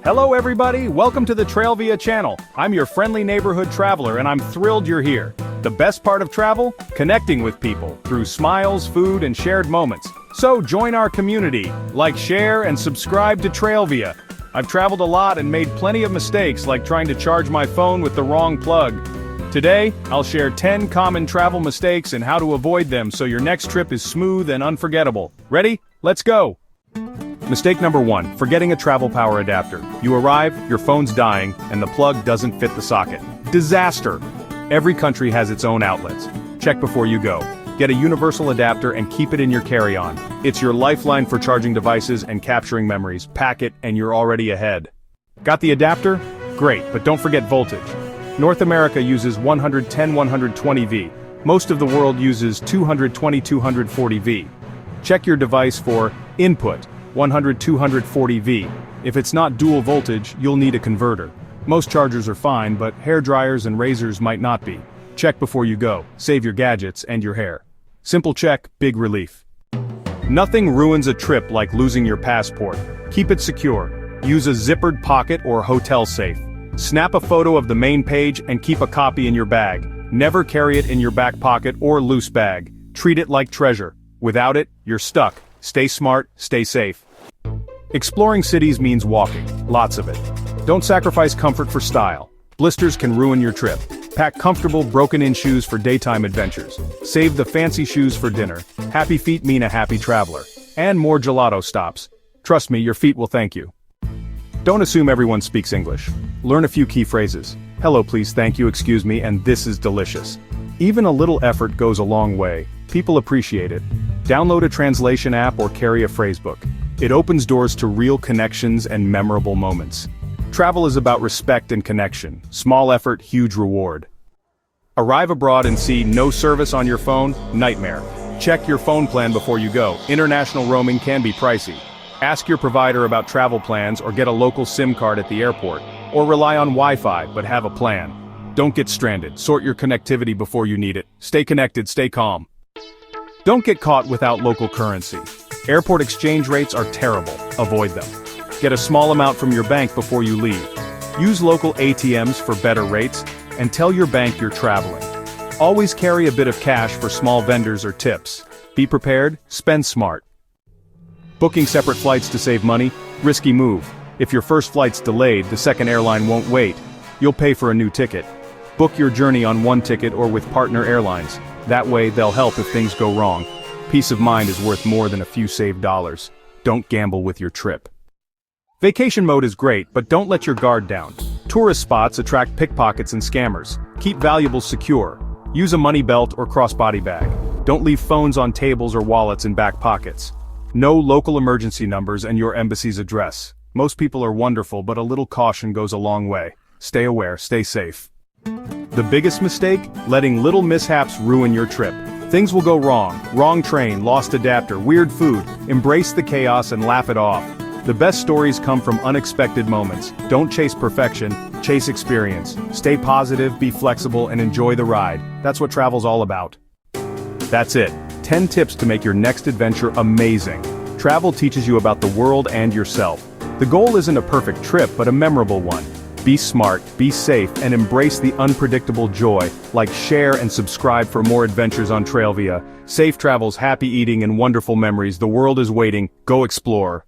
Hello everybody, welcome to the Trailvia channel. I'm your friendly neighborhood traveler and I'm thrilled you're here. The best part of travel? Connecting with people through smiles, food, and shared moments. So join our community, like, share, and subscribe to Trailvia. I've traveled a lot and made plenty of mistakes, like trying to charge my phone with the wrong plug. Today, I'll share 10 common travel mistakes and how to avoid them so your next trip is smooth and unforgettable. Ready? Let's go! Mistake number 1, forgetting a travel power adapter. You arrive, your phone's dying, and the plug doesn't fit the socket. Disaster! Every country has its own outlets. Check before you go. Get a universal adapter and keep it in your carry-on. It's your lifeline for charging devices and capturing memories. Pack it and you're already ahead. Got the adapter? Great, but don't forget voltage. North America uses 110-120V. Most of the world uses 220-240V. Check your device for input. 100-240V. If it's not dual voltage, you'll need a converter. Most chargers are fine, but hair dryers and razors might not be. Check before you go. Save your gadgets and your hair. Simple check, big relief. Nothing ruins a trip like losing your passport. Keep it secure. Use a zippered pocket or hotel safe. Snap a photo of the main page and keep a copy in your bag. Never carry it in your back pocket or loose bag. Treat it like treasure. Without it, you're stuck. Stay smart, stay safe. Exploring cities means walking, lots of it. Don't sacrifice comfort for style. Blisters can ruin your trip. Pack comfortable, broken-in shoes for daytime adventures. Save the fancy shoes for dinner. Happy feet mean a happy traveler. And more gelato stops. Trust me, your feet will thank you. Don't assume everyone speaks English. Learn a few key phrases. Hello, please, thank you, excuse me, and this is delicious. Even a little effort goes a long way. People appreciate it. Download a translation app or carry a phrasebook. It opens doors to real connections and memorable moments. Travel is about respect and connection. Small effort, huge reward. Arrive abroad and see no service on your phone? Nightmare. Check your phone plan before you go. International roaming can be pricey. Ask your provider about travel plans or get a local SIM card at the airport. Or rely on Wi-Fi, but have a plan. Don't get stranded. Sort your connectivity before you need it. Stay connected, stay calm. Don't get caught without local currency. Airport exchange rates are terrible. Avoid them. Get a small amount from your bank before you leave. Use local ATMs for better rates, and tell your bank you're traveling. Always carry a bit of cash for small vendors or tips. Be prepared, spend smart. Booking separate flights to save money? Risky move. If your first flight's delayed, the second airline won't wait. You'll pay for a new ticket. Book your journey on one ticket or with partner airlines. That way, they'll help if things go wrong. Peace of mind is worth more than a few saved dollars. Don't gamble with your trip. Vacation mode is great, but don't let your guard down. Tourist spots attract pickpockets and scammers. Keep valuables secure. Use a money belt or crossbody bag. Don't leave phones on tables or wallets in back pockets. Know local emergency numbers and your embassy's address. Most people are wonderful, but a little caution goes a long way. Stay aware, stay safe. The biggest mistake? Letting little mishaps ruin your trip. Things will go wrong. Wrong train, lost adapter, weird food. Embrace the chaos and laugh it off. The best stories come from unexpected moments. Don't chase perfection, chase experience. Stay positive, be flexible, and enjoy the ride. That's what travel's all about. That's it. 10 tips to make your next adventure amazing. Travel teaches you about the world and yourself. The goal isn't a perfect trip, but a memorable one. Be smart, be safe, and embrace the unpredictable joy. Like, share, and subscribe for more adventures on Trailvia. Safe travels, happy eating, and wonderful memories. The world is waiting. Go explore.